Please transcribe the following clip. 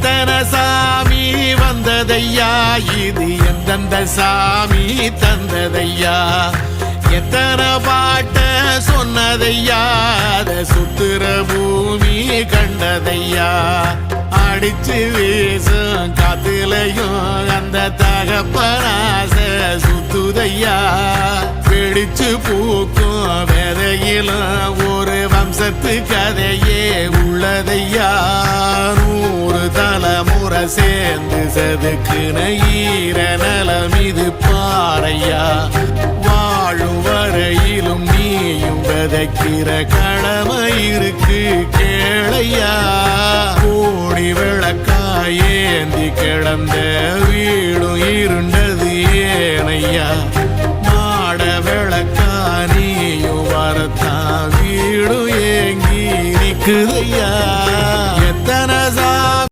எத்தனை சாமி வந்ததையா, இது எந்தெந்த சாமி தந்ததையா, எத்தனை பாட்ட சொன்னதையா, அத சுத்துற பூமி கண்டதையா, அடிச்சு வீசும் காத்துலையும் அந்த தகப்பனாச சுத்துதையா, பிடிச்சு பூக்கும் வேதையிலும் ஒரு வம்சத்து கதையே உள்ளதையா, 100 தலைமுறை சேர்ந்து செதுக்குன ஈர நலம் இது பாறையா, வாழும் வரையிலும் நீயும் விதைக்கிற கடமை இருக்கு கேளையா, கோடி விளக்காயேந்தி கிடந்த வீடும் இருண்டது ஏனையா, மாட விளக்கா நீயும் வரத்தான் வீடும் ஏங்கி நிக்குதையா.